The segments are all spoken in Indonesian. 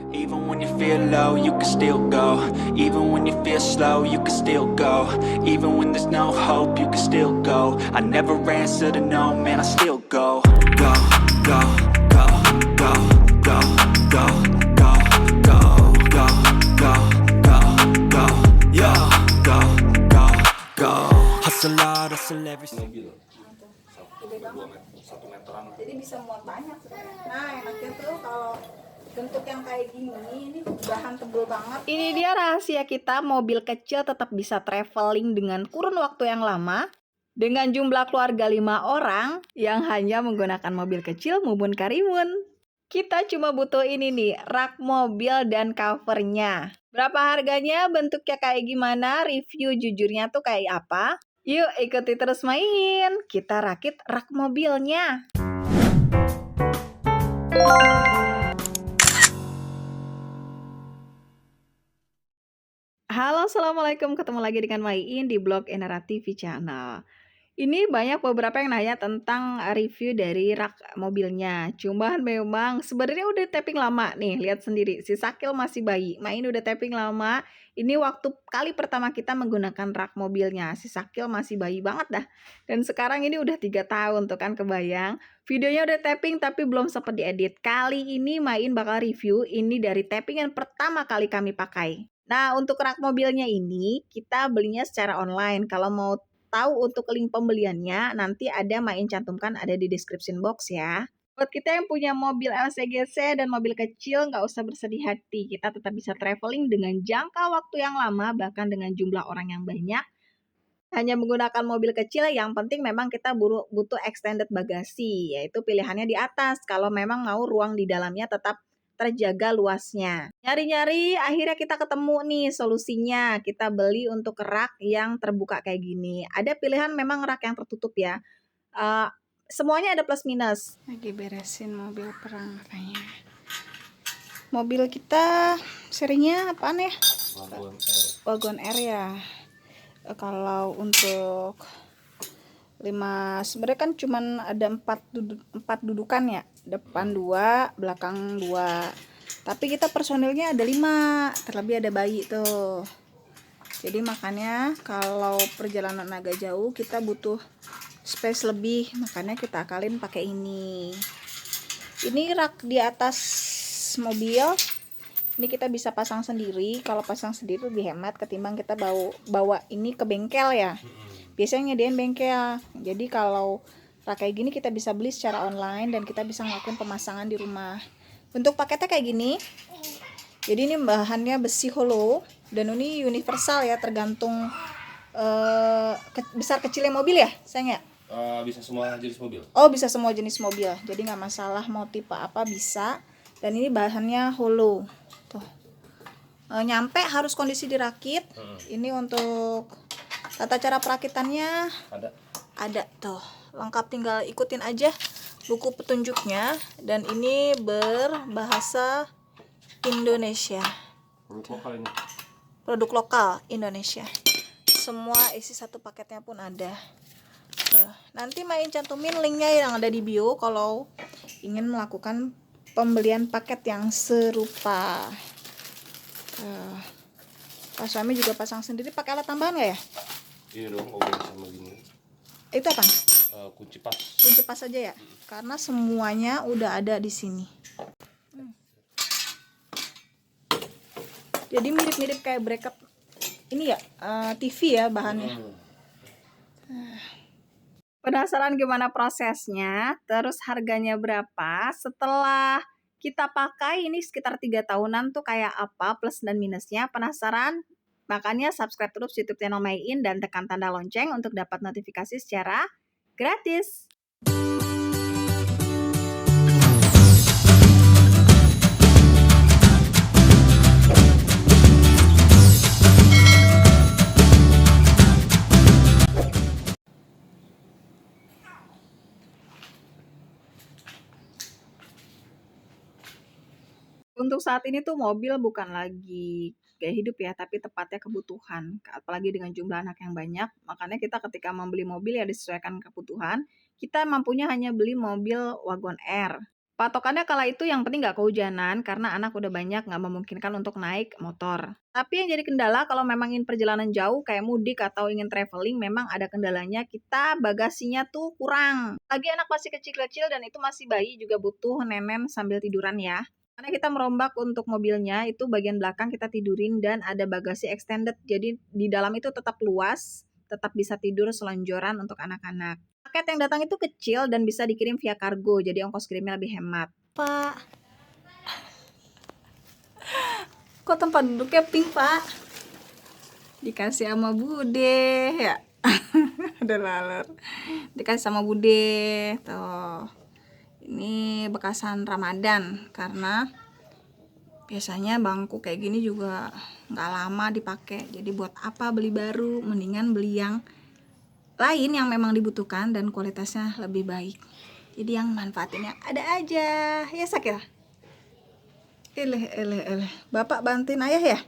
Even when you feel low, you can still go. Even when you feel slow, you can still go. Even when there's no hope, you can still go. I never answer to no, man, I still go. Go, go, go, go, go, go, go, go, go, go, go, go, yo, go, go, go. Hustle hard, hustle every Mobil Gede banget. 1 meteran. Jadi bisa muat banyak sebenarnya. Nah, enaknya tuh kalau bentuk yang kayak gini, ini bahan tebel banget. Ini dia rahasia kita, mobil kecil tetap bisa traveling dengan kurun waktu yang lama dengan jumlah keluarga 5 orang yang hanya menggunakan mobil kecil Mumun Karimun. Kita cuma butuh ini nih, rak mobil dan covernya. Berapa harganya, bentuknya kayak gimana, review jujurnya tuh kayak apa? Yuk ikuti terus main, kita rakit rak mobilnya. Halo, assalamualaikum, ketemu lagi dengan Main di blog Enara TV Channel. Ini banyak beberapa yang nanya tentang review dari rak mobilnya. Cuman memang sebenarnya udah tapping lama nih, lihat sendiri. Si Sakil masih bayi, Main udah tapping lama. Ini waktu kali pertama kita menggunakan rak mobilnya. Si Sakil masih bayi banget dah. Dan sekarang ini udah 3 tahun tuh kan, kebayang. Videonya udah tapping tapi belum sempat diedit. Kali ini Main bakal review ini dari tapping yang pertama kali kami pakai. Nah, untuk rak mobilnya ini kita belinya secara online. Kalau mau tahu untuk link pembeliannya, nanti ada Main cantumkan ada di description box ya. Buat kita yang punya mobil LCGC dan mobil kecil, nggak usah bersedih hati. Kita tetap bisa traveling dengan jangka waktu yang lama, bahkan dengan jumlah orang yang banyak. Hanya menggunakan mobil kecil, yang penting memang kita butuh extended bagasi, yaitu pilihannya di atas. Kalau memang mau ruang di dalamnya tetap terjaga luasnya. Nyari-nyari, akhirnya kita ketemu nih solusinya. Kita beli untuk rak yang terbuka kayak gini. Ada pilihan memang rak yang tertutup ya. Semuanya ada plus minus. Lagi beresin mobil perang kayaknya. Mobil kita serinya apaan ya? Wagon R ya. Kalau untuk 5 sebenarnya kan cuman ada 4 dudukan ya, depan 2, belakang 2. Tapi kita personilnya ada 5, terlebih ada bayi tuh. Jadi makanya kalau perjalanan agak jauh kita butuh space lebih, makanya kita akalin pakai ini. Ini rak di atas mobil. Ini kita bisa pasang sendiri. Kalau pasang sendiri lebih hemat ketimbang kita bawa ini ke bengkel ya. Biasanya nyediain bengkel. Jadi kalau kayak gini kita bisa beli secara online dan kita bisa ngelakuin pemasangan di rumah. Bentuk paketnya kayak gini. Jadi ini bahannya besi hollow dan ini universal ya, tergantung besar kecilnya mobil ya, sayang ya? Bisa semua jenis mobil. Oh, bisa semua jenis mobil. Jadi nggak masalah mau tipe apa bisa. Dan ini bahannya hollow. Tuh. Nyampe harus kondisi dirakit. Ini untuk tata cara perakitannya ada tuh, lengkap, tinggal ikutin aja buku petunjuknya. Dan ini berbahasa Indonesia. Produk lokal ini. Produk lokal Indonesia. Semua isi satu paketnya pun ada. Nanti Main cantumin linknya yang ada di bio kalau ingin melakukan pembelian paket yang serupa. Pak suami juga pasang sendiri, pakai alat tambahan nggak ya? Iya dong, obeng sama gini. Itu apa? Kunci pas. Kunci pas aja ya, karena semuanya udah ada di sini. Jadi mirip-mirip kayak bracket ini ya, TV ya bahannya. Penasaran gimana prosesnya? Terus harganya berapa? Setelah kita pakai ini sekitar 3 tahunan tuh kayak apa plus dan minusnya? Penasaran? Makanya subscribe terus YouTube channel Main dan tekan tanda lonceng untuk dapat notifikasi secara gratis. Untuk saat ini tuh mobil bukan lagi gaya hidup ya, tapi tepatnya kebutuhan. Apalagi dengan jumlah anak yang banyak, makanya kita ketika membeli mobil ya disesuaikan kebutuhan. Kita mampunya hanya beli mobil wagon R. Patokannya kala itu yang penting nggak kehujanan karena anak udah banyak nggak memungkinkan untuk naik motor. Tapi yang jadi kendala kalau memang ingin perjalanan jauh kayak mudik atau ingin traveling memang ada kendalanya kita bagasinya tuh kurang. Lagi anak masih kecil-kecil dan itu masih bayi juga butuh nenen sambil tiduran ya. Karena kita merombak untuk mobilnya itu bagian belakang kita tidurin dan ada bagasi extended. Jadi di dalam itu tetap luas, tetap bisa tidur selonjoran untuk anak-anak. Paket yang datang itu kecil dan bisa dikirim via kargo, jadi ongkos kirimnya lebih hemat. Pak, kok tempat duduknya pink, Pak? Dikasih sama Bude, ya? Ada laler. Dikasih sama Bude, tuh. Ini bekasan Ramadan, karena biasanya bangku kayak gini juga nggak lama dipakai. Jadi buat apa beli baru, mendingan beli yang lain yang memang dibutuhkan dan kualitasnya lebih baik. Jadi yang manfaatinnya ada aja. Ya Sakira. Eleh. Bapak bantuin ayah ya?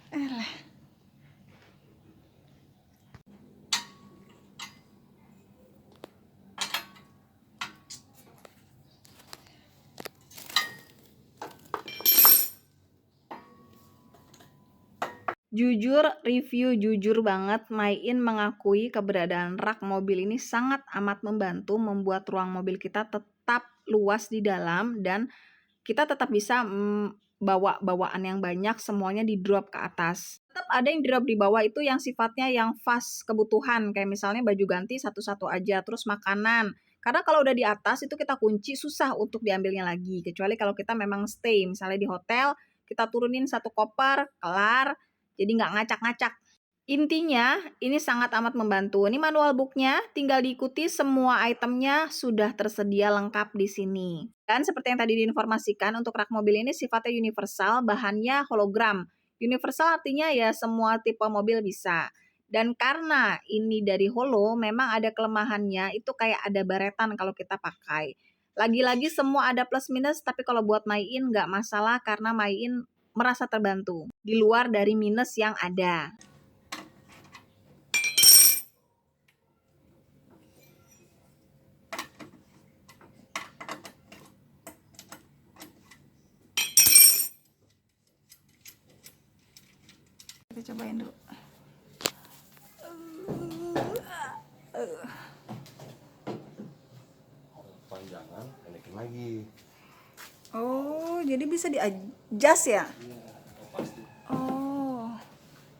Eleh. Review jujur banget, Myin mengakui keberadaan rak mobil ini sangat amat membantu membuat ruang mobil kita tetap luas di dalam dan kita tetap bisa bawa bawaan yang banyak, semuanya di drop ke atas. Tetap ada yang drop di bawah itu yang sifatnya yang fast kebutuhan, kayak misalnya baju ganti satu-satu aja, terus makanan. Karena kalau udah di atas itu kita kunci, susah untuk diambilnya lagi. Kecuali kalau kita memang stay, misalnya di hotel, kita turunin satu koper, kelar, jadi nggak ngacak-ngacak. Intinya ini sangat amat membantu. Ini manual booknya, tinggal diikuti, semua itemnya sudah tersedia lengkap di sini. Dan seperti yang tadi diinformasikan, untuk rak mobil ini sifatnya universal, bahannya hologram. Universal artinya ya semua tipe mobil bisa. Dan karena ini dari holo, memang ada kelemahannya, itu kayak ada baretan kalau kita pakai. Lagi-lagi semua ada plus minus, tapi kalau buat Myin nggak masalah karena Myin merasa terbantu di luar dari minus yang ada. Kita cobain dulu. Panjangan, pendekin lagi. Oh, jadi bisa di-adjust ya? Iya, pasti. Oh,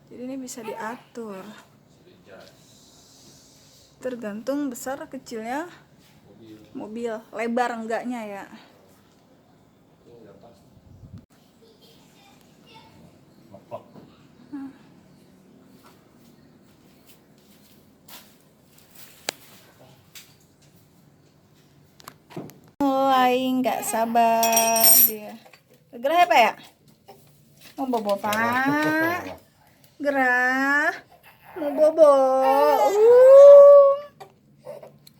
jadi ini bisa diatur. Tergantung besar kecilnya mobil, lebar enggaknya ya. Mulai nggak sabar dia. Gerah ya Pak ya? Mau bobo Pak? Gerah? Mau bobo?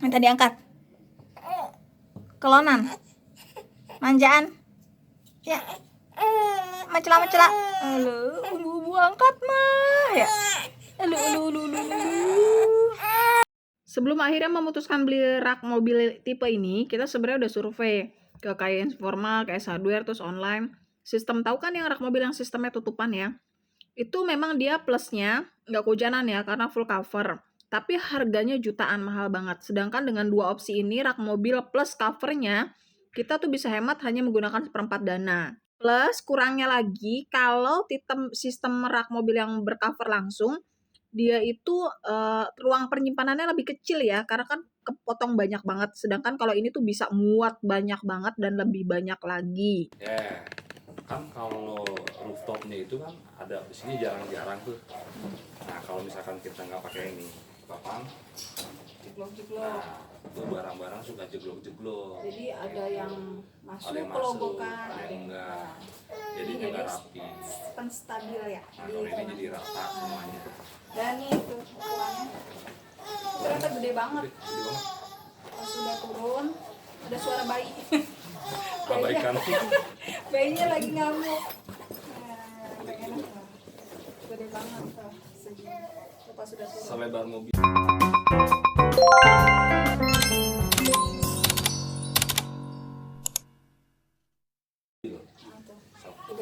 Minta diangkat. Kelonan? Manjaan? Ya? Mencela-mencela? Aduh, bu angkat mah ya? Aduh. Sebelum akhirnya memutuskan beli rak mobil tipe ini, kita sebenarnya udah survei ke kayak informal, kayak hardware, terus online. Sistem, tahu kan yang rak mobil yang sistemnya tutupan ya? Itu memang dia plusnya nggak kehujanan ya, karena full cover. Tapi harganya jutaan, mahal banget. Sedangkan dengan dua opsi ini, rak mobil plus covernya, kita tuh bisa hemat hanya menggunakan seperempat dana. Plus kurangnya lagi, kalau sistem rak mobil yang bercover langsung, dia itu ruang penyimpanannya lebih kecil ya, karena kan kepotong banyak banget. Sedangkan kalau ini tuh bisa muat banyak banget dan lebih banyak lagi. Ya, kan kalau rooftopnya itu kan ada di sini jarang-jarang tuh. Nah, kalau misalkan kita nggak pakai ini, papang, Jeglok-jeglok. nah, itu barang-barang suka jeglok-jeglok. Jadi ada yang masuk Ada yang kelobokan, ada yang enggak. Jadi Jadi nggak rapi. penstabil ya. Nah, kalau ini jadi rata semuanya. Dan itu ukurannya ternyata gede banget. Gede banget. Pas sudah turun ada suara bayi. Abaikan. Bayinya lagi ngamuk. Pengen gede banget tuh segini. Pas sudah turun. Selebar mobil.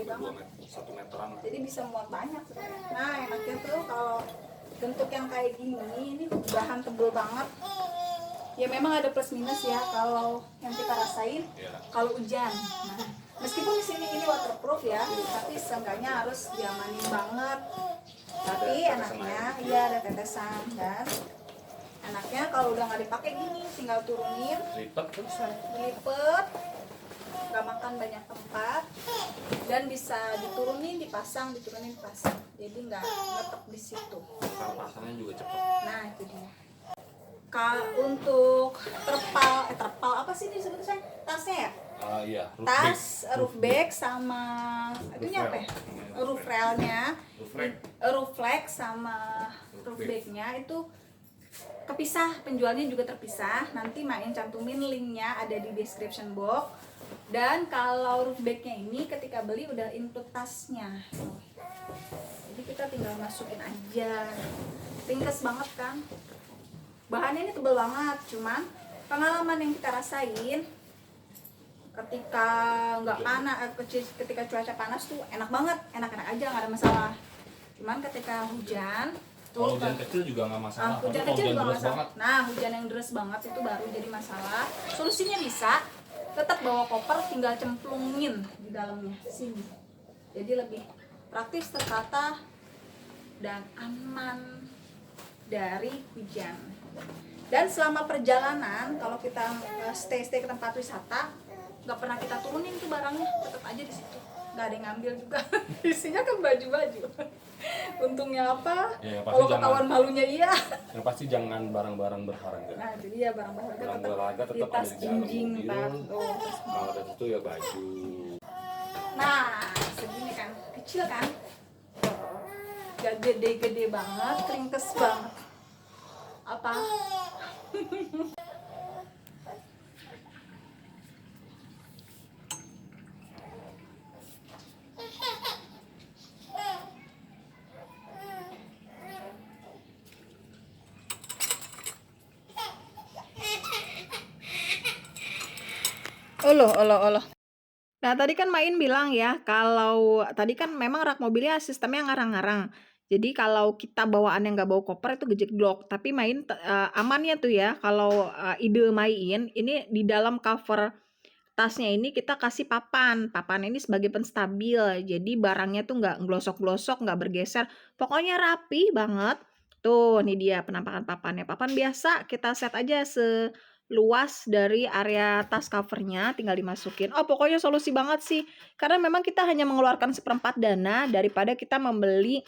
gede banget. 1 meteran. Jadi bisa muat banyak sebenarnya. Nah enaknya tuh kalau bentuk yang kayak gini, ini bahan tebel banget. Ya memang ada plus minus ya kalau yang kita rasain kalau hujan. Nah, meskipun di sini ini waterproof ya, tapi seenggaknya harus diamanin banget. Tapi enaknya iya ada tetesan, dan enaknya kalau udah nggak dipakai gini tinggal turunin, Lipat terus. lipet, nggak makan banyak tempat, dan bisa diturunin dipasang, jadi nggak ngetep di situ. Kalau pasangnya juga cepet. Nah itu dia. Untuk terpal apa sih ini sebetulnya tasnya ya? Iya, Tas, roof bag sama itunya apa ya? Roof railnya, roof rack sama roof bagnya itu kepisah, penjualnya juga terpisah. Nanti main cantumin linknya ada di description box. Dan kalau roof bagnya ini ketika beli udah include tasnya. Jadi kita tinggal masukin aja. Ringkes banget kan? Bahannya ini tebel banget, cuman pengalaman yang kita rasain ketika nggak panas, ketika cuaca panas tuh enak banget, enak-enak aja, nggak ada masalah. Cuman ketika hujan kalau hujan kecil juga nggak masalah. hujan Tapi kecil kalau juga deras masalah. banget, Nah hujan yang deras banget itu baru jadi masalah. Solusinya bisa, tetap bawa koper, tinggal cemplungin di dalamnya sini. Jadi lebih praktis, tertata, dan aman dari hujan. Dan selama perjalanan kalau kita stay ke tempat wisata, nggak pernah kita turunin tuh barangnya, tetap aja di situ, nggak ada yang ngambil juga. Isinya kan baju-baju. Untungnya apa? Ya, pasti Kalau ketahuan malunya iya. yang pasti jangan barang-barang berharga. Nah jadi ya barang-barang Barang tetap berharga di tetap tas ada di dalam jinjing, mobil. tas. Oh, tas. Kalau ada itu ya baju. Nah segini kan, kecil kan, gak gede-gede banget, ringkes banget. Apa? Allah. Nah, tadi kan Main bilang ya, kalau tadi kan memang rak mobilnya sistemnya ngarang-ngarang. Jadi kalau kita bawaannya nggak bawa koper itu gejeglok. Tapi Main amannya tuh ya, kalau ide Main ini di dalam cover tasnya ini kita kasih papan. Papan ini sebagai penstabil. Jadi barangnya tuh nggak ngelosok-glosok, nggak bergeser. Pokoknya rapi banget. Tuh, ini dia penampakan papannya. Papan biasa kita set aja seluas dari area tas covernya, tinggal dimasukin. Oh, pokoknya solusi banget sih. Karena memang kita hanya mengeluarkan 1/4 dana daripada kita membeli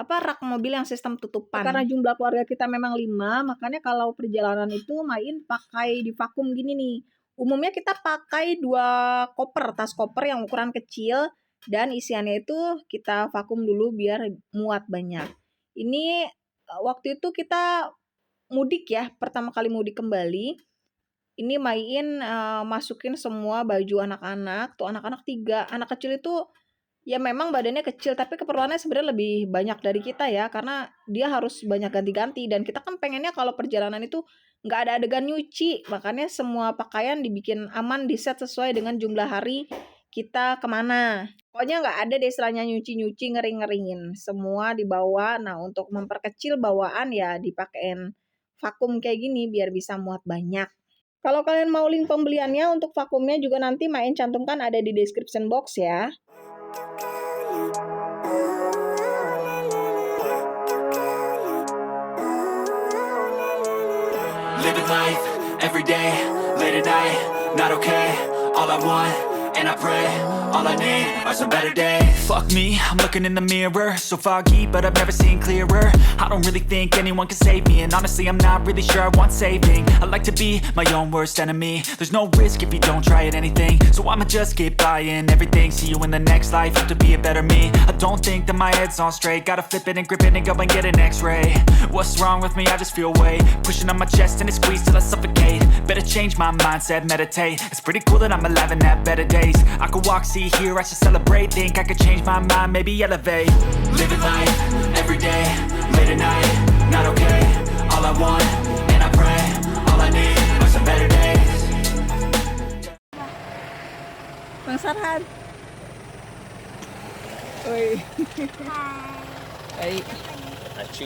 rak mobil yang sistem tutupan. Karena jumlah keluarga kita memang 5, makanya kalau perjalanan itu Main pakai di vakum gini nih. Umumnya kita pakai 2 koper, tas koper yang ukuran kecil, dan isiannya itu kita vakum dulu biar muat banyak. Ini waktu itu kita mudik ya, pertama kali mudik kembali. Ini Main masukin semua baju anak-anak, tuh anak-anak 3. Anak kecil itu ya memang badannya kecil, tapi keperluannya sebenarnya lebih banyak dari kita ya, karena dia harus banyak ganti-ganti, dan kita kan pengennya kalau perjalanan itu nggak ada adegan nyuci, makanya semua pakaian dibikin aman, di set sesuai dengan jumlah hari kita kemana. Pokoknya nggak ada deh istilahnya nyuci-nyuci, ngering-ngeringin, semua dibawa. Nah untuk memperkecil bawaan ya dipakein vakum kayak gini biar bisa muat banyak. Kalau kalian mau link pembeliannya untuk vakumnya juga nanti Main cantumkan ada di description box ya. Living life, every day, late at night, not okay. All I want, and I pray, all I need are some better days. Fuck me, I'm looking in the mirror, so foggy, but I've never seen clearer. I don't really think anyone can save me, and honestly I'm not really sure I want saving. I like to be my own worst enemy. There's no risk if you don't try at anything, so I'ma just keep buying everything. See you in the next life, have to be a better me. I don't think that my head's on straight, gotta flip it and grip it and go and get an x-ray. What's wrong with me? I just feel weight pushing on my chest and it squeezes till I suffocate. Better change my mindset, meditate. It's pretty cool that I'm alive and have better days. I could walk, see, hear, I should celebrate. Think I could change my mind, maybe elevate. Living life, every day, late at night, not okay. All I want, and I pray, all I need are some better days. Bang Sarhan, Woi, Hai. baik. Acu.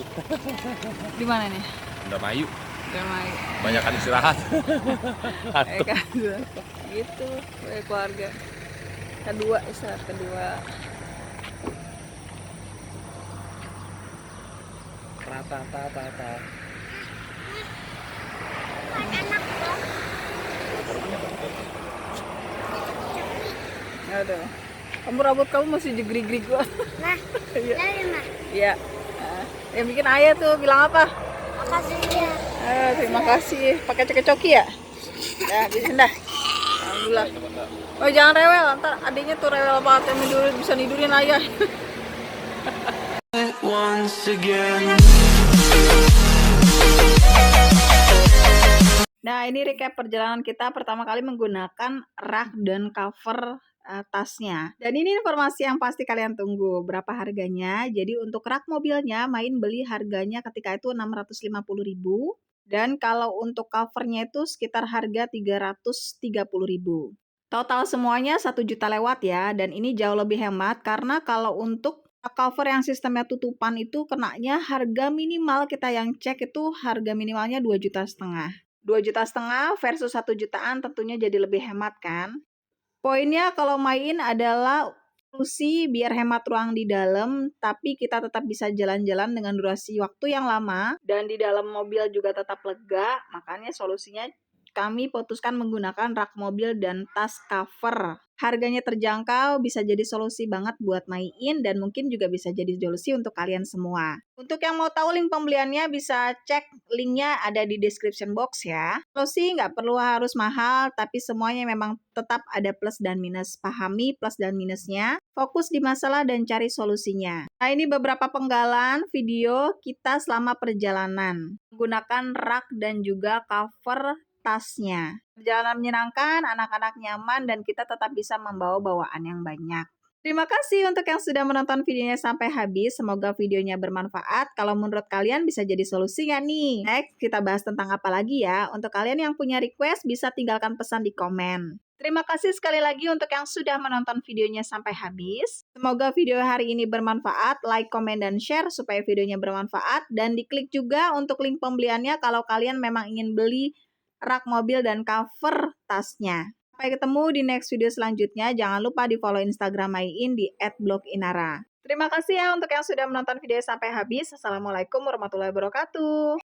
Di mana nih? Udah mayu. Damai. Banyakan istirahat. Kan gitu, keluarga. Kedua, istirahat kedua. Rata-tata. Aduh. Kamu rambut kamu masih jegrig-grig gua. Nah, Iya. dari mah. Iya. Yang bikin ayah tuh bilang apa? Makasih ya. Terima kasih. Pakai ceki-coki ya? Ya, bisa dah. Alhamdulillah. Oh, jangan rewel, ntar adiknya tuh rewel banget yang bisa nidurin ayah. Once again. Nah, ini recap perjalanan kita pertama kali menggunakan rak dan cover tasnya. Dan ini informasi yang pasti kalian tunggu. Berapa harganya? Jadi untuk rak mobilnya, Main beli harganya ketika itu 650.000. Dan kalau untuk covernya itu sekitar harga 330.000. Total semuanya 1 juta lewat ya. Dan ini jauh lebih hemat karena kalau untuk cover yang sistemnya tutupan itu kenanya harga minimal kita yang cek itu harga minimalnya 2,5 juta. 2,5 juta versus 1 jutaan tentunya jadi lebih hemat kan. Poinnya kalau Main adalah solusi biar hemat ruang di dalam, tapi kita tetap bisa jalan-jalan dengan durasi waktu yang lama, dan di dalam mobil juga tetap lega, makanya solusinya kami putuskan menggunakan rak mobil dan tas cover. Harganya terjangkau, bisa jadi solusi banget buat Main dan mungkin juga bisa jadi solusi untuk kalian semua. Untuk yang mau tahu link pembeliannya bisa cek linknya ada di description box ya. Solusi nggak perlu harus mahal, tapi semuanya memang tetap ada plus dan minus. Pahami plus dan minusnya, fokus di masalah dan cari solusinya. Nah, ini beberapa penggalan video kita selama perjalanan. Menggunakan rak dan juga cover tasnya. Perjalanan menyenangkan, anak-anak nyaman, dan kita tetap bisa membawa bawaan yang banyak. Terima kasih untuk yang sudah menonton videonya sampai habis. Semoga videonya bermanfaat. Kalau menurut kalian bisa jadi solusi nggak nih? Next, kita bahas tentang apa lagi ya? Untuk kalian yang punya request, bisa tinggalkan pesan di komen. Terima kasih sekali lagi untuk yang sudah menonton videonya sampai habis. Semoga video hari ini bermanfaat. Like, komen, dan share supaya videonya bermanfaat. Dan diklik juga untuk link pembeliannya kalau kalian memang ingin beli rak mobil dan cover tasnya. Sampai ketemu di next video selanjutnya. Jangan lupa di follow Instagram Main di @bloginara. Terima kasih ya untuk yang sudah menonton video sampai habis. Assalamualaikum warahmatullahi wabarakatuh.